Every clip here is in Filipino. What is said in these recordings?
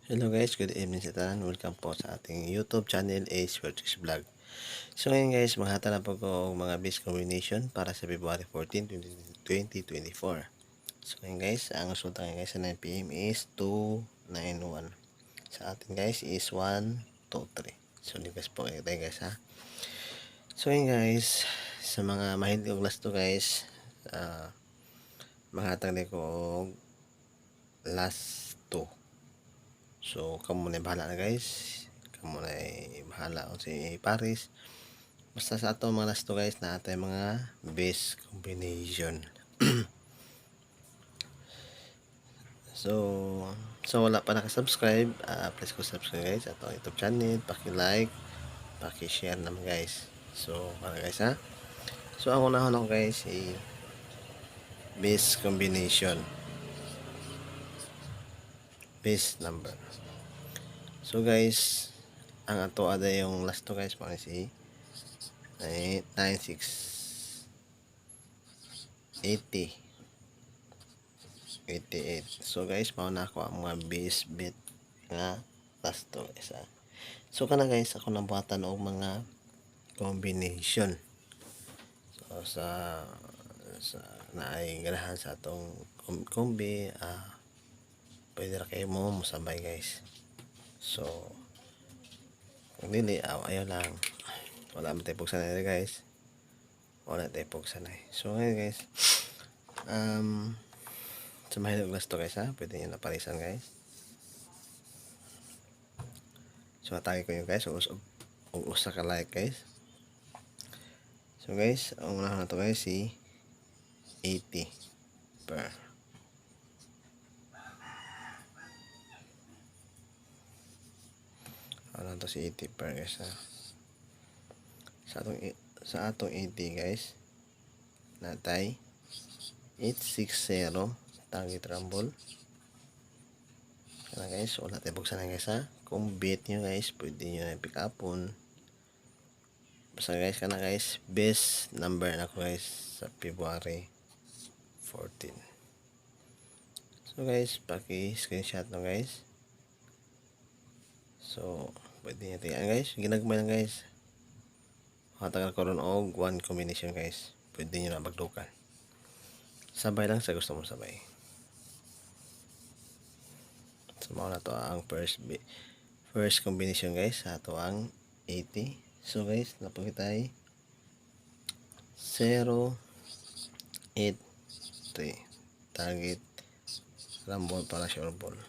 Hello guys, good evening sa tanan. Welcome po sa ating YouTube channel, Ace Virtues Vlog. So ngayon guys, maghatala po ko mga base combination para sa February 14, 2024. So ngayon guys, ang resulta ngayon guys sa 9 PM is 291. Sa atin guys is 123. So hindi guys po kayo tayo guys ha. So ngayon guys, sa mga mahilig og last to guys, maghatala ko og last 2. So kamo na bahala na guys, kamo na bahala kung si Paris. Basta sa ato mga last to guys na atay mga base combination. so wala pa nakasubscribe, please ko subscribe guys ato YouTube channel, paki-like, paki-share naman guys. So para guys ha. So ang unahon ako guys ay base combination, base number. So guys, ang ato ada yung last to guys mga si 9680 88. So guys, mauna ako ang mga base bit nga last to guys ha. So kana guys, ako nabuhatan og mga combination. So sa naay ganahan sa atong kombi, pwede ra kayo mo musabay guys. So kung dili, ayaw lang, wala man tayo pagsanay guys, wala tayo pagsanay. So ngayon guys, sa mahilig last to guys ha, pwede nyo naparisan guys. So atake ko yun guys, usa ka like guys. So guys, ang unahan na to guys si 80 per. Ano to si 80 per guys ha. Sa atong 80 guys, natay 860 target rumble. Kaya guys, wala tayo buksan na guys ha. Kung bet nyo guys, pwede nyo na pick upon. Basta guys, kana guys, best number na ko guys sa February 14. So guys, paki-screenshot na guys. So pwede nyo tingnan guys, ginagmay lang guys. Matagal ko ron og one combination guys, pwede nyo na magdukan. Sabay lang sa gusto mo sabay. So mao na to ang first combination guys sa ato ang 80. So guys, napakitay 083 target rumble para sure ball.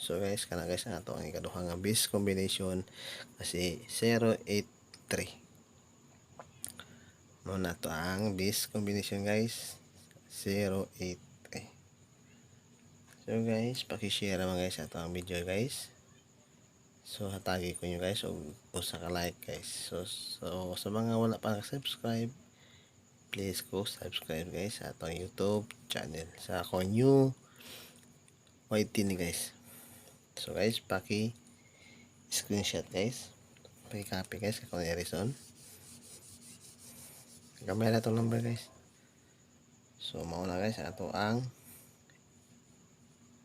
So guys, kana guys ang ato ang ikaduhang nga base combination kasi 083. Mo na to ang base combination guys, 083. So guys, paki-share naman guys ato ang video guys. So hatagi ko nyo guys og usa ka like guys. So sa mga wala pa naka-subscribe, please go subscribe guys sa atong YouTube channel, sa ako new YT ni guys. So guys, paki screenshot guys, paki copy guys kung ano reason. Gamay na itong number guys. So mauna guys ato ang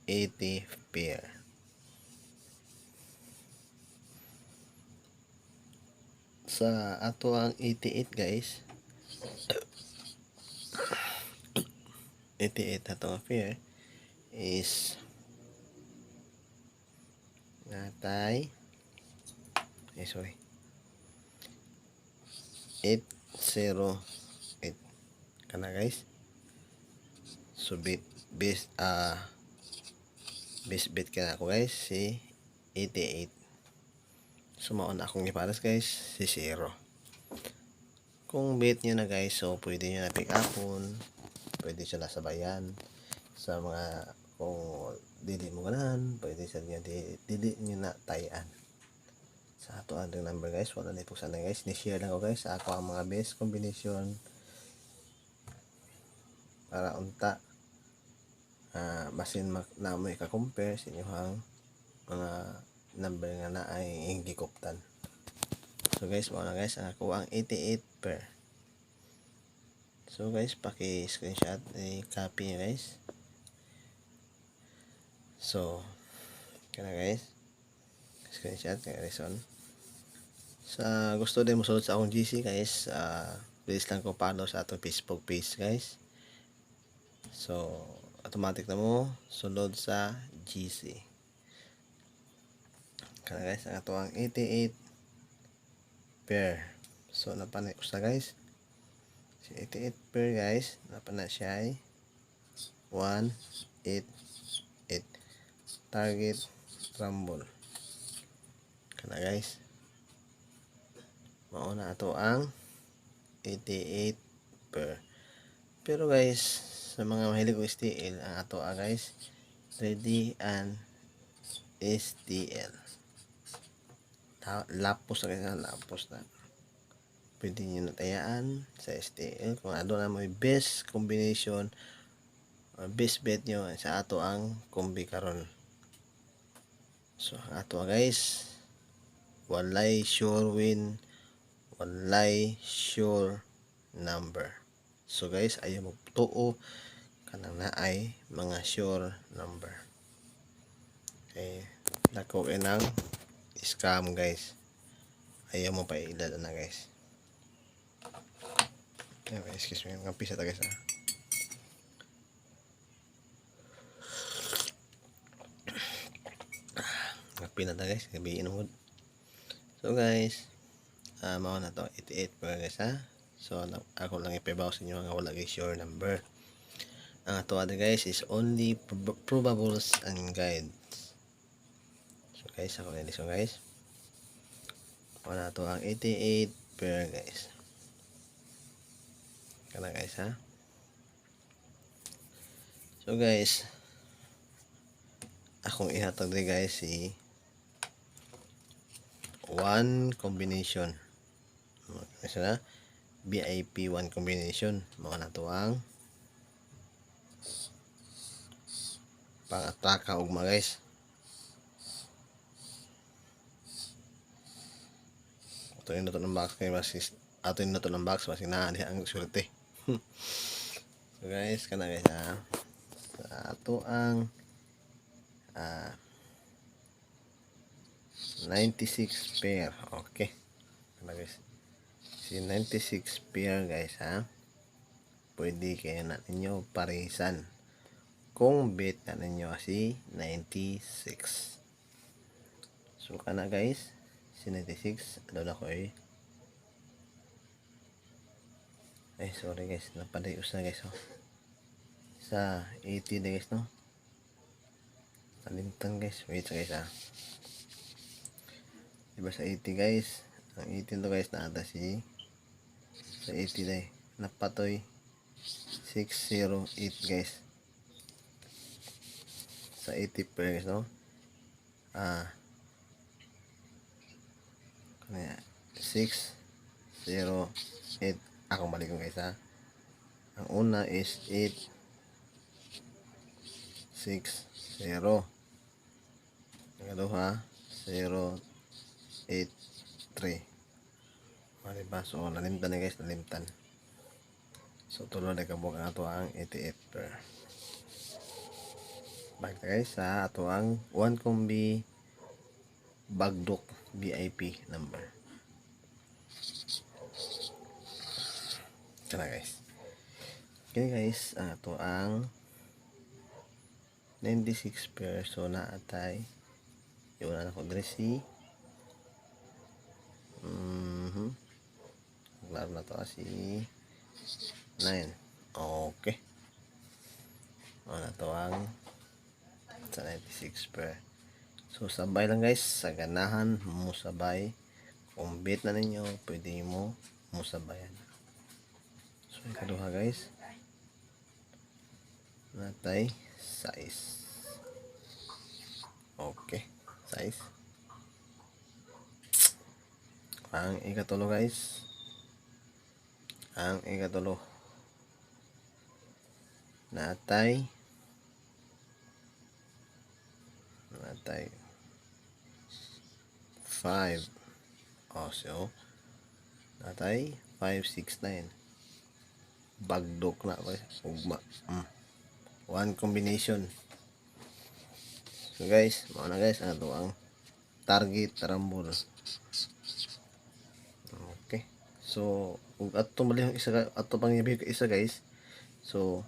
80 pair. Sa ato ang 88 guys, 88 ato ang pair is natay 808 kana guys. So base bet ka na ako guys si 88. So mauna akong iparas guys si 0. Kung bet nyo na guys, so pwede nyo na pick upon, pwede siya nasabayan sa mga, kung dili mo ganahan, pwede siya nyo dili nyo na tayan sa ato ang number guys. Wala na ipuksan na guys, ni-share lang ko guys sa ako ang mga best combination para unta basin na mo ika-compare sa inyong mga number nga na ay gikuptan. So guys, wala guys ang ako ang 88 per. So guys, paki-screenshot, copy nyo guys. So kana guys, screenshot kay reason. Sa gusto din mo sulod sa akong GC guys, please lang ko follow sa atong Facebook page guys. So automatic na mo sulod sa GC. Kana guys ang ato ang 88 pair. So napanay usa guys. Si 88 pair guys, napanay siya ay 188 target rumble. Kana guys. Mauna ato ang 88 pair. Pero guys, sa mga mahilig og STL, ang ato guys, ready and STL. Lapos na guys, lapos na. Pwede nyo natayaan sa STL kung ano na mo best combination or best bet nyo sa ato ang kombi karon. So ang ato guys, walay sure win, walay sure number. So guys, ayaw magtuo kanang naay mga sure number. Okay, dako inang scam guys. Ayaw mo pa ilala na guys. Okay, excuse me, mga pisa ta guys Ngapi na ta guys, gabi inuhod. So guys, mao na to 88 pa guys So ako lang ipabaw sa inyo nga wala guys sure number. Ang ato guys is only probables and guides. So guys, ako na listen guys. Wala to ang 88 pair guys. Kana guys So guys, akong ihatag din guys si one combination. Kasi na VIP 1 combination. Mga natuang pang-ataka ugma guys. Ato yung nato ng box kay masis. Ato yung nato ng box masin na ang surte. So guys, kana guys sa ato ang 96 pair. Okay. Kana guys. Si 96 pair guys pwede kayo na ninyo parisan kung bet na ninyo si 96. So kana guys, si 96 ano na ko sorry guys, napadayos na guys sa 80 na guys nalimtan guys, wait guys diba sa 80 guys, ang 18 to guys na ata si sa 80 day napatoy 608 guys sa 80 per guys kanya 608 akong balik ko guys ang una is 860 ang kaduha 083 diba? So nalimtan na guys, nalimtan. So tulo na kabuk ang ato ang 88 per. Balik na guys sa ato ang 1 combi bagdok VIP number. Kana guys. Okay guys, ang ato ang 96 per. So naatay yung na ko dressy. Laro na to si 9. Okay. Ano to ang sa 96 per. So sabay lang guys, sa ganahan mo sabay. Kung bet na ninyo, pwede mo sabayan. So ikaduha guys, natay size. Okay, size. Ang ikatulo guys, ang ikatulo natay 5. So natay 569 bagdok na guys, ugma 1 combination. So guys, mao na guys ang target rumble. Okay. So ug ato mali yung isa ato pang ibig isa guys. So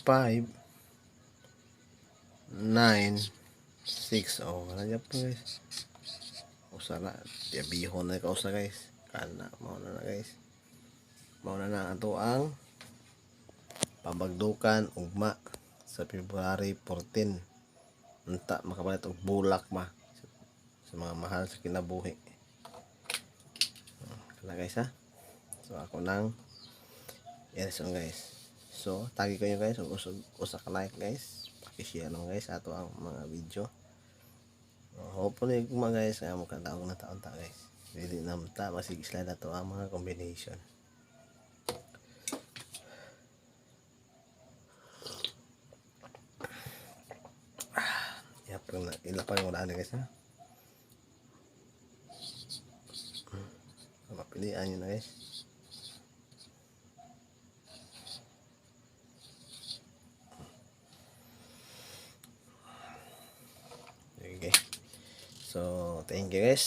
5 9 6 oh wala niya po guys. Usa na bihon na ka usa guys. Kana mao na guys. Mao na ato ang pabagdukan ugma sa February 14. Unta makabalit og bulak sa mga mahal sa kinabuhi. Kana guys ha. So ako nang yes guys. So tagi ko nyo guys ug usa ka like guys. Paki-share lang guys ato ang mga video. Hopefully kuma guys kaya mo kadaog na taon ta guys. Dili na ta masig slide ato ang mga combination. Yap na ilapay mo na guys ha. Mapilian nyo na guys. Okay. So, thank you guys.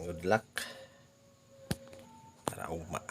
Good luck. Para ugma.